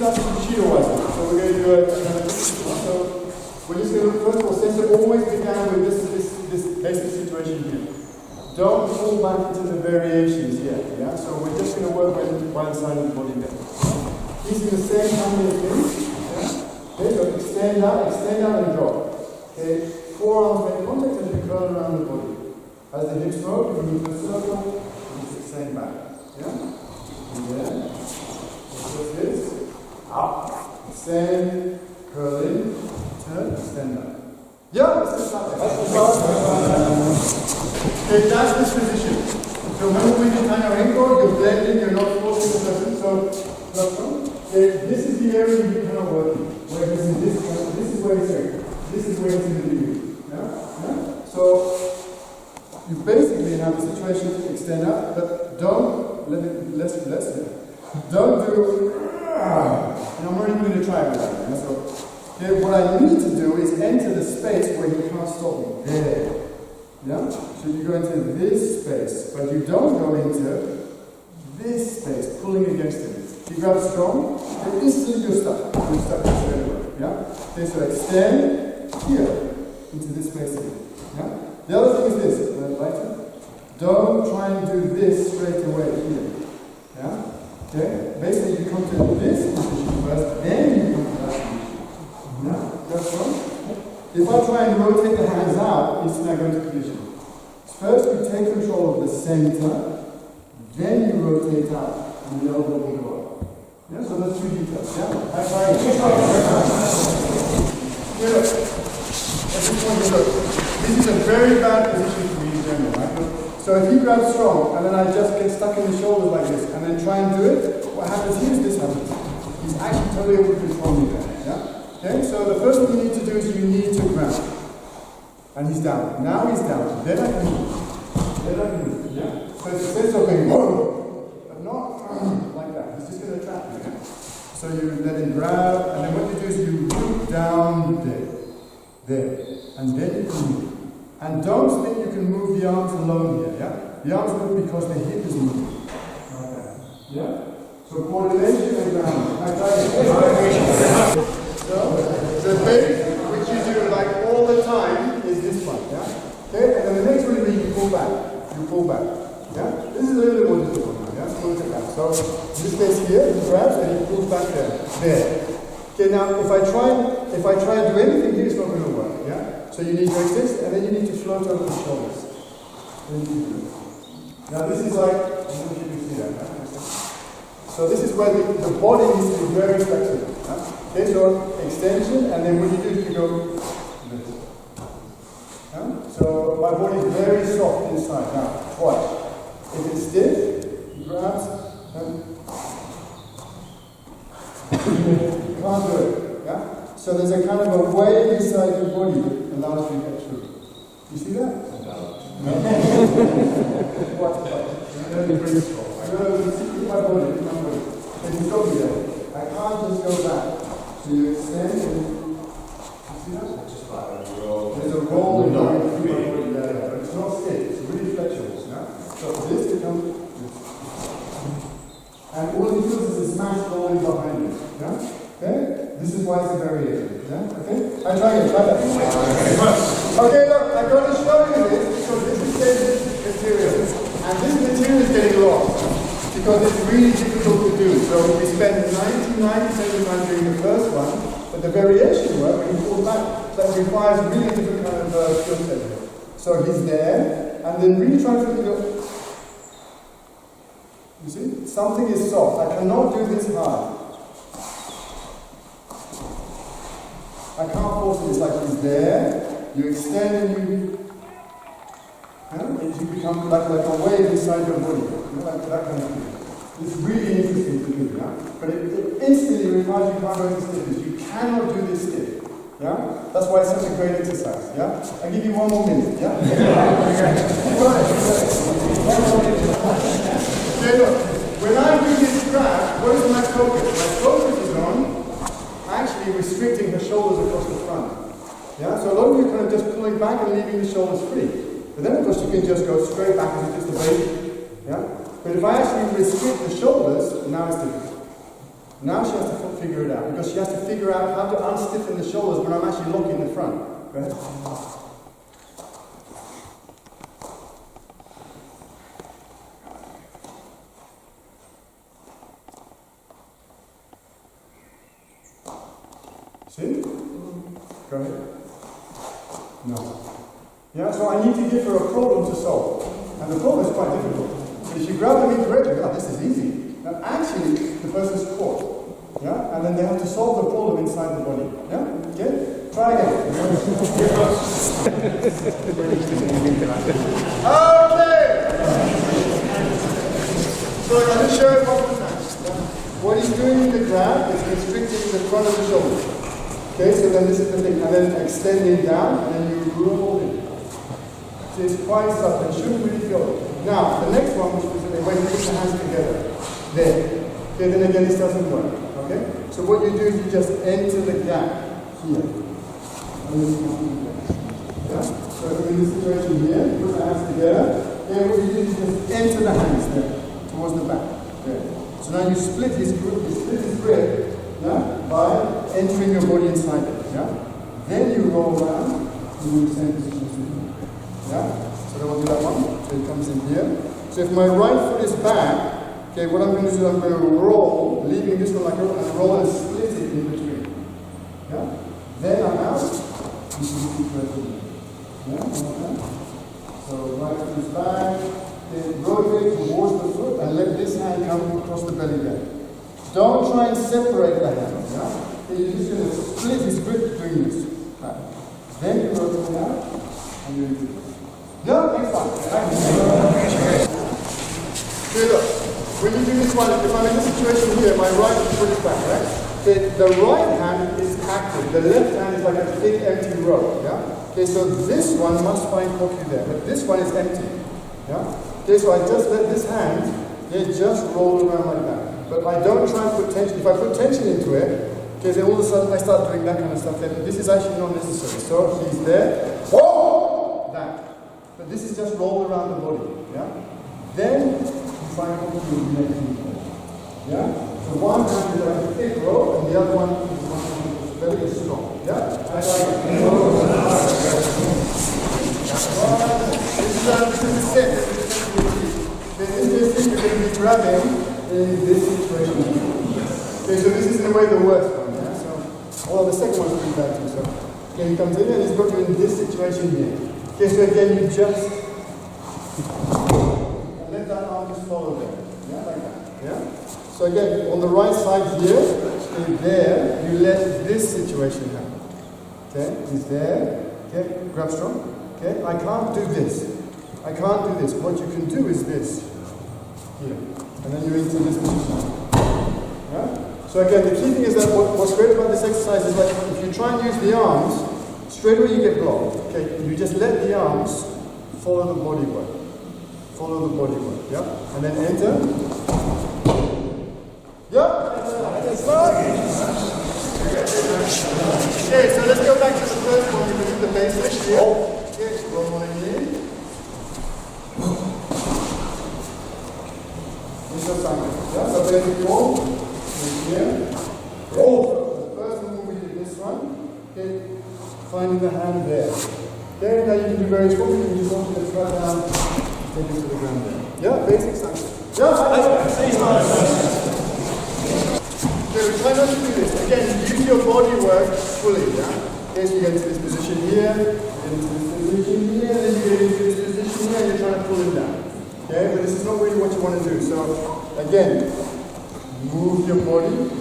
start with USHIROWAZA. So we're going to do so we're just going to, first of all, Sensei always began with this basic situation here. Don't fall back into the variations yet, yeah? So we're just going to work with one side of the body there. Using the same family of things, yeah? Okay, so extend out and drop. Okay, forearms make contact as you curl around the body. As the hips move, you move to a circle, you just extend back, yeah? And then, just this, up, extend, curl in, turn, extend up. Yeah, let's just start there. Okay, that's this position. So remember when you turn your ankle, you're blending, you're not forcing the person. So, okay, this is the area you kind of working. Where this is where it's going. This is where it's in the beginning. Yeah? Yeah? So, you basically have a situation to extend up, but don't let it, don't do, and I'm already going to try with that. Yeah? So, okay, what I need to do is enter the space where he can't stop me. There. Yeah? So you go into this space, but you don't go into this space, pulling against it. If you grab strong, then instantly you're stuck. You're stuck straight away. Yeah? Okay, so extend here into this space here. Yeah? The other thing is this, lighter. Don't try and do this straight away here. Yeah? Okay? Basically you come to this position first, then you come to that position. Yeah? That's right? If I try and rotate the hands out, instantly I go into position. First you take control of the center, then you rotate out, and the elbow will go up. Yeah? So that's 2 details. Yeah? High five. This is a very bad position for me in general. Right? So if he grabs strong, and then I just get stuck in the shoulders like this, and then try and do it, what happens here is this happens. He's actually totally able to control me there. Yeah? Okay? So the first thing you need to do is you need to grab. And he's down. Now he's down. Then I can move. Yeah? So it's a sense of going, whoa! But not like that. He's just going to trap you. Yeah? So you let him grab, and then what you do is you root down there. And then you can move. And don't think you can move the arms alone here, yeah? The arms move because the hip is moving. Like that. Yeah? So coordination and ground. So the base, which you do like all the time, is this one, yeah? Okay? And then the next one is you pull back. You pull back. Yeah? This is a little bit more difficult now, yeah? Pull it back. So this stays here, he grabs, and he pulls back there. There. Okay, now if I try and do anything here, it's not going to work, yeah? So you need to exist, and then you need to float over the shoulders. Now this is like, I don't know if you can see that. So this is where the body needs to be very flexible. Yeah? Okay, so extension, and then what you do is you go this. Yeah? So my body is very soft inside. Now, watch. If it's stiff, he grabs, and you can't do it. Yeah? So there's a kind of a way inside your body that allows you to get through. You see that? No. Watch it. I'm going to bring it forward. I'm going to sit with my body. And you got me there. I can't just go back. So you extend and you see that? Just like a roll. There's a roll in my body. But it's not stiff. It's really flexible. Yeah? So this becomes this. And all it feels is this mass rolling behind you. Yeah? Okay? This is why it's a variation. Yeah? Okay? I try that. Okay, look, I'm going to show you this because this is material. And this material is getting lost because it's really difficult to do. So we spend 99% of the time doing the first one, but the variation work, when you pull back, that requires really different kind of skill set. So he's there, and then really try to figure. You see? Something is soft. I cannot do this hard. I can't force it. It's like he's there, you extend and you become like a wave inside your body. You know, like that kind of thing. It's really interesting to do, yeah? But it instantly requires you can't go into stiffness. You cannot do this stiff. Yeah? That's why it's such a great exercise. Yeah? I'll give you 1 more minute. Yeah? Okay, look. When I do this grab, what is my focus? My focus is on actually restricting the shoulders across the front. Yeah? So a lot of you kind of just pulling back and leaving the shoulders free. But then of course you can just go straight back as it's just a baby. Yeah? But if I actually restrict the shoulders, now it's different. Now she has to figure it out, because she has to figure out how to unstiffen the shoulders when I'm actually locking the front. Go ahead. See? Go ahead. No. Yeah, so I need to give her a problem to solve. And the problem is quite difficult. So if you grab them incorrectly, oh, this is easy. Now actually, the person's caught. Yeah? And then they have to solve the problem inside the body. Yeah? Okay? Try again. Okay! So I'm going to show you one more time. What he's doing in the grab is constricting the front of the shoulder. Okay, so then this is the thing. And then extending down, and then you roll it. So it's quite subtle. It shouldn't really feel it. Now, the next one, which is when you put the hands together. There. Okay, then again, this doesn't work. Okay? So what you do is you just enter the gap here. Yeah? So in this situation here, you put the hands together. Then what you do is you just enter the hands there, towards the back. Okay. So now you split his grip, yeah, by entering your body inside it. Yeah? Then you roll around and do the same position. Yeah? So then we'll do that one. So it comes in here. So if my right foot is back, okay, what I'm going to do is I'm going to roll, leaving this one like a roll, and roll and split it in between. Yeah? Then I'm out. You can keep working. Yeah? Okay. So right foot is back. Then rotate towards the foot and let this hand come across the belly band. Don't try and separate the hands. Yeah? Okay, you're just going to split his grip doing this. Right. Then you rotate out and you do this. Yeah, next one. Okay, look. When you do this one, if I'm in this situation here, my right foot is back, right? Okay, the right hand is active. The left hand is like a big empty row. Yeah? Okay, so this one must find kokyu there, but this one is empty. Yeah? Okay, so I just let this hand, just roll around like that. But I don't try and put tension. If I put tension into it, okay, then all of a sudden I start doing that kind of stuff. Then this is actually not necessary. So he's there. Whoa! That. But this is just roll around the body. Yeah? Then you find kokyu in the next thing. Yeah? So one hand is like a thick rope, and the other one is very strong. Yeah? This is the set. In this thing, you're going to be grabbing in this situation. Okay, so this is in a way the worst one. Yeah? So, well, the second one's pretty bad too. So, okay, he comes in and he's got you in this situation here. Okay, so again, you just and let that arm just follow there. Yeah, like that. Yeah? So again, on the right side here, okay, there, you let this situation happen. Okay, he's there. Okay, grab strong. Okay, I can't do this. I can't do this. What you can do is this. Here. And then you're into this position. Yeah? So again, the key thing is that what's great about this exercise is like if you try and use the arms, straight away you get blocked. Okay, you just let the arms follow the body work. Follow the body work. Yeah? And then enter. Yeah? That's right. Okay, so let's go back to the first one. You can do the basics here. Okay, one more in here. Yeah, so then we go here. Roll. The first move we did this one. Okay, finding the hand there. Okay, now you can do various moves. You can just want to throw down, take it to the ground there. Yeah, basic sankyo. Yeah, okay, we try not to do this. Again, use your body work fully. Yeah. Okay, so you get into this position here, into this position here, then you get into this position here, and you're trying to pull it down. Okay, but this is not really what you want to do. So, again, move your body, and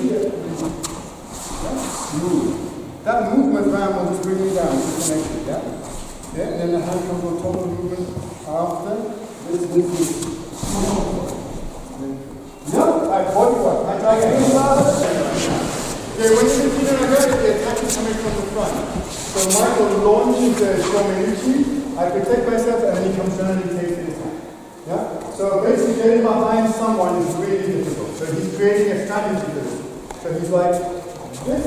here. Move. That movement round will just bring you down, just connect it, yeah? Okay, and then the hand comes on top of the movement after. This movement. Yeah, I body work. I try again. Okay, when you do the nagare, the attack is coming from the front. So Michael launches the shomenuchi. I protect myself, and then he comes down and he takes the attack. Yeah? So basically getting behind someone is really difficult. So he's creating a strategy for this. So he's like this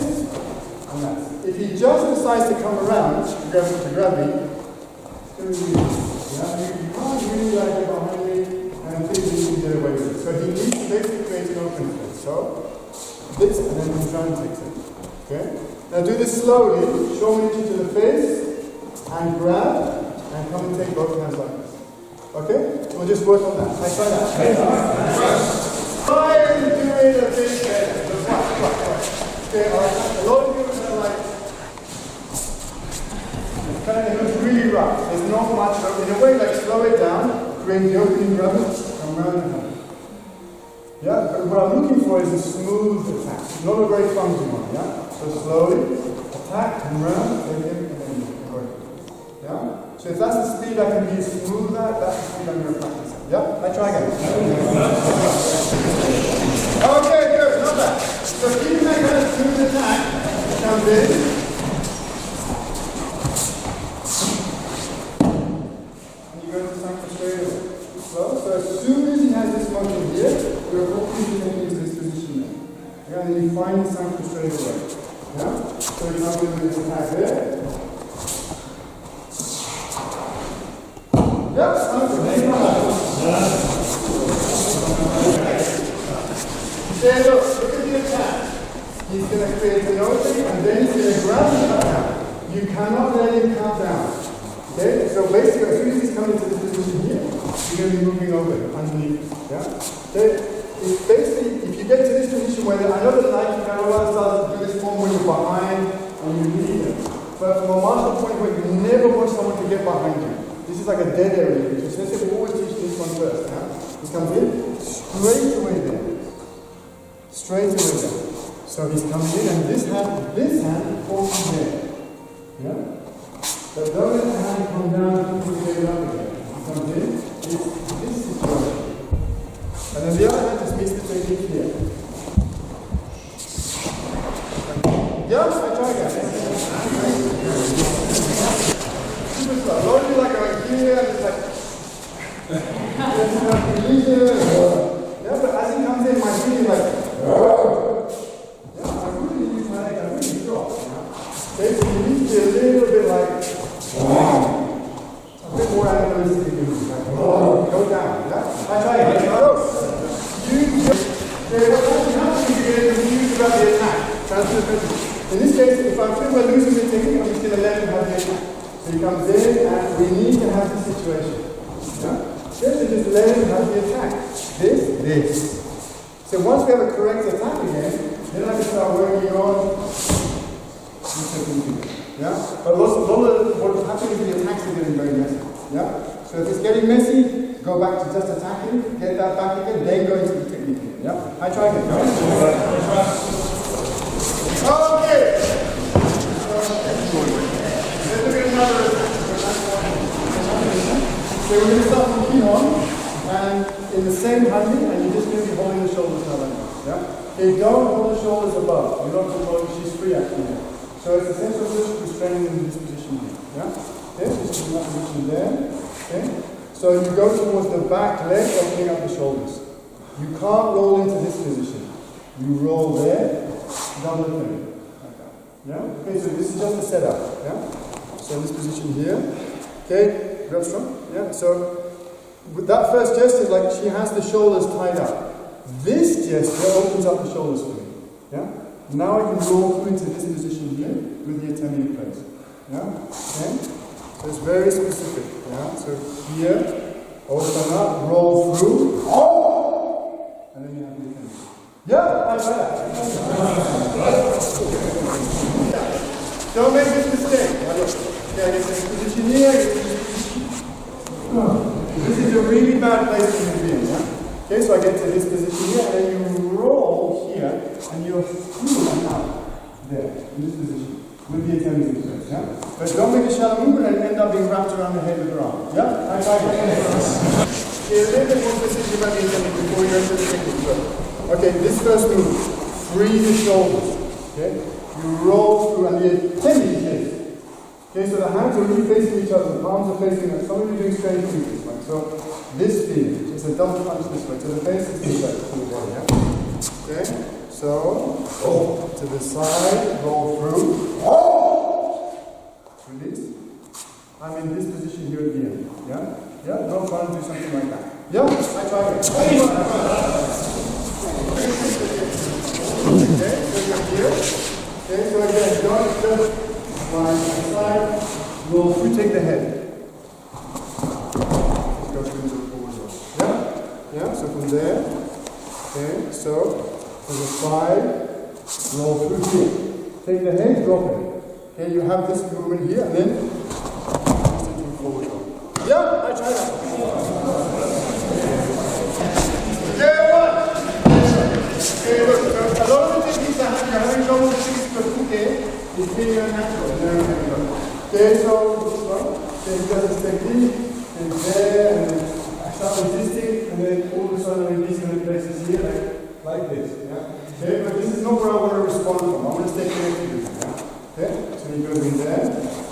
and that. If he just decides to come around to grab me, it's going to be easy. Yeah? You can't really like get behind me and think you can get away with it. So he needs to basically create an open space. So this, and then Kuntran takes it. Okay? Now do this slowly. Shomichi to the face, and grab, and come and take both hands like this. Okay? We'll just work on that. I try that. Try and do it a bit better. Okay, alright. A lot of you are like, it looks really rough. There's not much. In a way, like slow it down, bring the opening, grab it, and round and round. Yeah, but what I'm looking for is a smooth attack, not a very clumsy one. Yeah, so slowly attack and round, and then work. Yeah. So if that's the speed I can be smooth at, that's the speed I'm going to practice at. Yeah, I try again. Okay, good, not bad. So keeping that kind of smooth attack, comes in. Go to sankyo straight away. So as soon as he has this motion here, you're hopefully taking into this position there. Yeah, and then you find the sankyo straight away. Yeah? So you have to do this attack there. Yep, sankyo. There, look at the attack. He's going to create an opening and then he's going to grab the cut down. You cannot let him count down. Okay, so basically, as soon as he's coming to this position here, you're going to be moving over underneath. Yeah. Okay. It's basically, if you get to this position where I know that Aikido Europe starts to do this form when you're behind and you lead them. But from a martial point of view, you never want someone to get behind you. This is like a dead area. So Sensei will always teach this one first. Yeah? He comes in straight away there. Straight away there. So he's coming in, and this hand falls there. Yeah. But don't let the hand come down until you get it up again. It comes in, it's this situation. And then the other hand just meets the technique here. Yeah, I try again. Super slow. Don't do like right here, and it's like, yeah, but as it comes in, my feet is like, yeah, I really use my leg, I really drop. Basically, you need to be a little bit like, a bit more animalistic. Go down. Yeah? I try it. Go. What happens is you get confused about the attack. In this case, if I feel we're losing the technique, I'm just going to let him have the attack. So he comes in, and we need to have this situation. Yeah? Then we just let him have the attack. This. So once we have a correct attack again, then I can start working on this technique. Yeah? But what happens is the attacks are getting very messy. Yeah? So if it's getting messy, go back to just attacking, get that back again, then go into the technique again. Yeah? I try again. Okay! Let's look at another attack. So we're going to start from Kihon, and in the same handling, and you're just going to be holding the shoulders now like this. Yeah? Okay, don't hold the shoulders above. You're not controlling, she's free actually here. So it's essential to strengthen in this position here. Yeah? Okay, so this is that position there. Okay? So you go towards the back leg, opening up the shoulders. You can't roll into this position. You roll there, double thing. Like that. Yeah? Okay, so this is just a setup. Yeah? So in this position here. Okay, real strong. Yeah? So with that first gesture, like she has the shoulders tied up. This gesture opens up the shoulders for me. Yeah? Now I can roll through into this position here with the attending place. Yeah? Okay? So it's very specific. Yeah? So here, open up, roll through, and then you have the attending. Yeah, I try that. Don't make this mistake. Okay, I get this position here. This is a really bad place to be in. Yeah? Okay, so I get to this position here, and then you roll here, and you're through and out there, in this position, with the attending place. Yeah? But don't make a shallow movement and end up being wrapped around the head with your arm. Yeah? I try it. Okay, a little bit more specific about the attending before you enter the technique. Okay, this first move, free the shoulders. Okay? You roll through, and the attending is this. Okay, so the hands are really facing each other, the palms are facing us. Some of you are doing strange movements, right? So this feeling, it's a double punch this way. So the face is this way to the body, yeah? Okay, so to the side, roll through. Release. I'm in this position here at the end. Yeah? Yeah? No fun, do something like that. Yeah? I try it. Okay. shoulder, line to the side, roll through, take the head. Let's go through the forward roll. Yeah? Yeah, so from there, okay, so there's a 5, roll through here. Take the head, drop it. Okay, you have this movement here, and then forward roll. Yeah, I tried that. Okay, one. Okay, look, a lot of the techniques you're having trouble with things for is being unnatural. Okay, so this one, then you got this technique, and there, and then start resisting, and then all of a sudden releasing the places here, like this. Yeah? Okay, but this is not where I want to respond from. I want to stay connected with you. Yeah? Okay, so you go in there,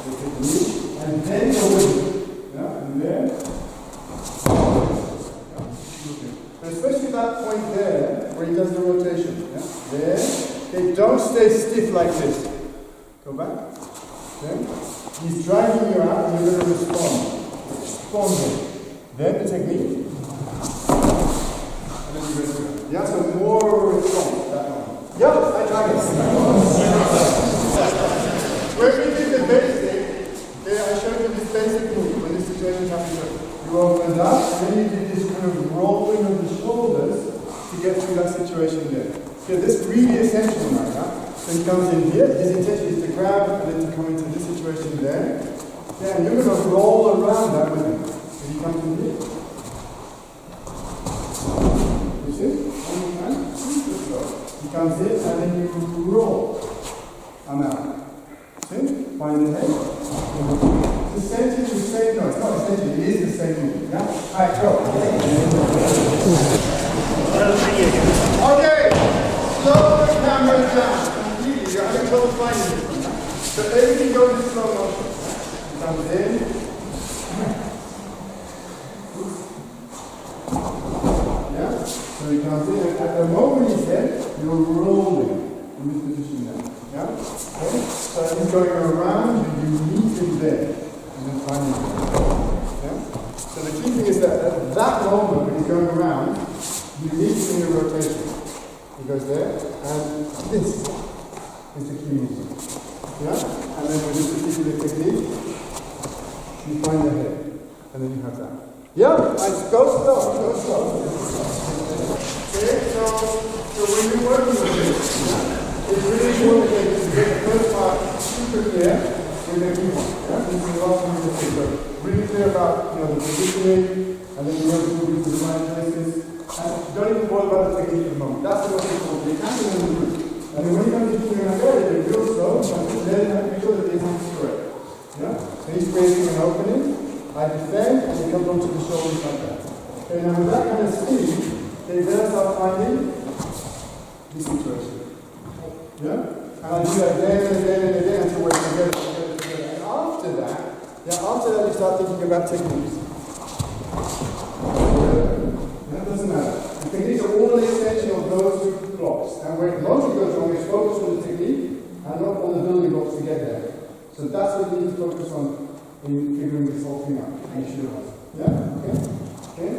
you take the knee, and then go with it. Yeah, and then. Yeah. Especially that point there, where he does the rotation. Yeah? There. Okay, don't stay stiff like this. Go back. Okay. He's dragging you out, and you're going to respond. Respond there. Then the technique. And then you go through it. Yeah, so more response. That one. Yep, I drag it. When we did the basic, I showed you this basic move when this situation happens. You open it up, and then you do this kind of rolling of the shoulders to get through that situation there. Okay, this is really essential now. Yeah? So he comes in here, his intention is to grab and then to come into this situation there. Yeah, and you're going to roll around that with him. So he comes in here. You see? One more time. Super slow. He comes in and then you roll. I'm out. See? Find the head. It's essentially the same, no, it's not essentially, it is the same move. Yeah? Alright, go. Okay, slow the camera down. Completely, you're having trouble finding it. So everything goes in slow motion. He comes in. Yeah? So he comes in, and at the moment he's there, you're rolling in this position now. Yeah? Okay? So he's going around, and you meet him there. And then finally, yeah? So the key thing is that at that moment, when he's going around, you meet him in the rotation. He goes there, and this is the key movement. Yeah? And then with this particular technique, you find the head. And then you have that. Yeah? Nice. Go slow. Go slow. Okay? So when you're working with this, it's really important to get the first part super clear with the key one. Yeah? This is the last one you say. So really clear about the positioning, and then you work through the right places. And don't even worry about the technique at the moment. That's the most important. You can't even do it. And then when you come to doing nagare, you're real slow, and then make sure that the hands is correct. Yeah? So he's creating an opening, I defend, and he comes onto the shoulders like that. Okay, now with that kind of speed, they then start finding this situation. Yeah? And I do that again and again and again until we're together. And after that, you start thinking about techniques. That doesn't matter. The techniques are all an extension of those two blocks. And where it mostly goes wrong is focus on the technique and not on the building blocks to get there. So that's what you need to focus on in figuring this whole thing out. USHIROWAZA. Yeah? Okay?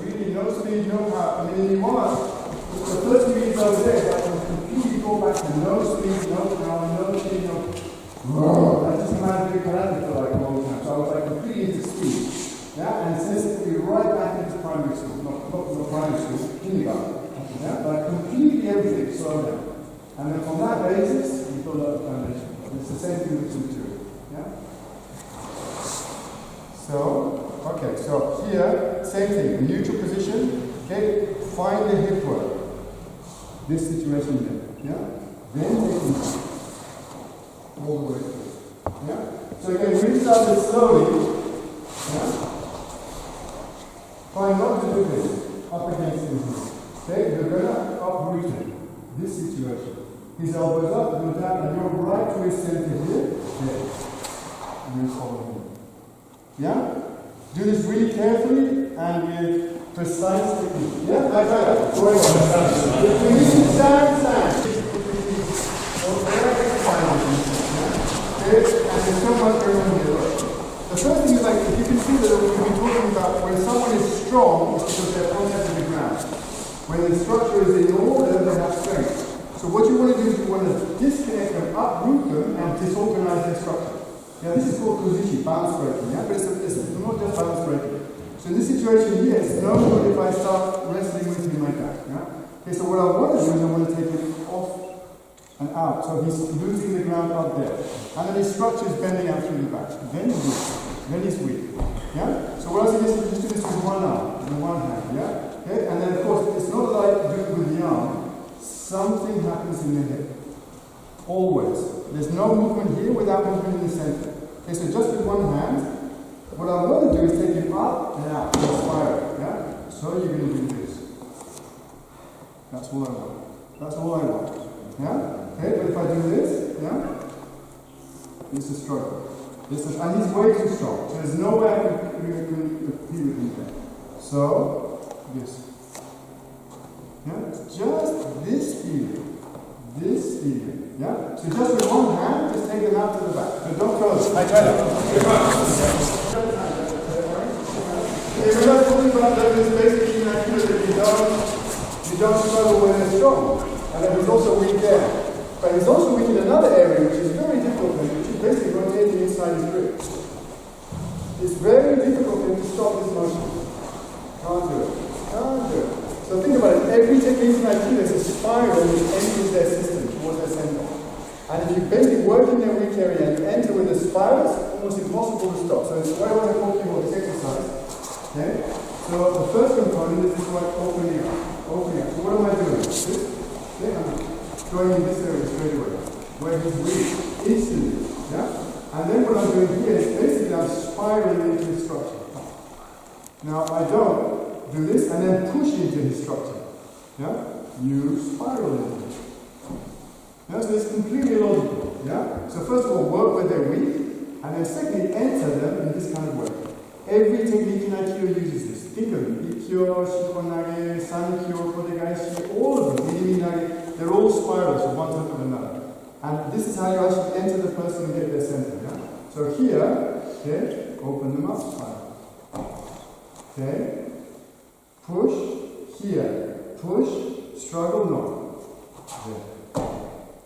Really, no speed, no power. I mean, you want the first speed is over there, but I can completely go back to no speed, no power, no speed, no. That's just a matter of big parameter all the time. So I was completely into speed. Yeah, and it says to be right back into primary school, not primary school, kindergarten. Yeah, but completely everything slowed down. And then from that basis, you build up the foundation. It's the same thing with the material. Yeah? So, okay, so here, same thing, neutral position, okay, find the hip work. This situation there. Yeah? Then technique. All the way through. Yeah? So again, we started slowly. Yeah? Try not to do this up against his knee. Okay, you're going to uproot him. This situation. His elbows up, go down, and you're right to his center here. There. And then follow him. Yeah? Do this really carefully and with precise technique. Yeah? Like that. Going on. If you need to stand. Okay? And there's so much going on here. The first thing is if you can see that we've been talking about when someone is strong, it's because they're contact with the ground. When the structure is in order, they have strength. So what you want to do is you want to disconnect them, uproot them, and disorganize their structure. Yeah, this is called kuzushi, balance breaking. Yeah, but it's not just balance breaking. So in this situation here, it's no good if I start wrestling with him like that. Yeah. Okay, so what I want to do is I want to take him off and out. So he's losing the ground up there, and then his structure is bending out through the back. Then he's weak. Then he's weak. Yeah. So what I suggest is just do this with one arm, with one hand. Yeah. Okay, and then of course it's not like doing it with the arm. Something happens in the hip. Always. There's no movement here without movement in the center. Okay, so just with one hand, what I want to do is take him up and out, in a spiral. Yeah? So you're going to do this. That's all I want. That's all I want. Yeah? Okay, but if I do this, yeah? This is struggle. And he's way too strong. So there's no way I can compete with him there. So, this. Yeah? Just this feeling. This feeling. Yeah? So just with one hand, just take them out to the back. So don't close. I try that. We're not talking about that is basically an activity that you don't struggle when it's strong. And then he's also weak there. But he's also weak in another area which is very difficult for him, which is basically rotating inside his grip. It's very difficult for him to stop this motion. Can't do it. Can't do it. So think about it. Every technique in Aikido is a spiral which enters their system towards their center. And if you basically work in their weak area and you enter with a spiral, it's almost impossible to stop. So it's why I want to kokyuho, this exercise. Okay? So the first component is this one, opening up. Opening up. So what am I doing? This? Okay, I'm going in this area straight away. Where he's weak. Instantly. Yeah? And then what I'm doing here is basically I'm spiraling into his structure. Now I don't do this and then push into his structure. Yeah? You spiral into it. Yeah? So it's completely logical. Yeah? So first of all, work where they're weak, and then secondly, enter them in this kind of way. Every technique in Aikido uses this. Think of them. Ikkyo, Shikonage, Sankyo, Kodegaishi, all of them, Minami-nage, they're all spirals from one top to another. And this is how you actually enter the person and get their center. Yeah? So here, okay, open them up, spiral. Okay? Push, here, push, struggle, no. There.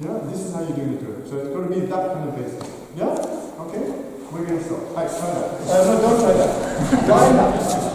Yeah, this is how you're going to do it. So it's going to be that kind of basic. Yeah? Okay? We're going to stop. Alright, try that. No, don't try that. Why not?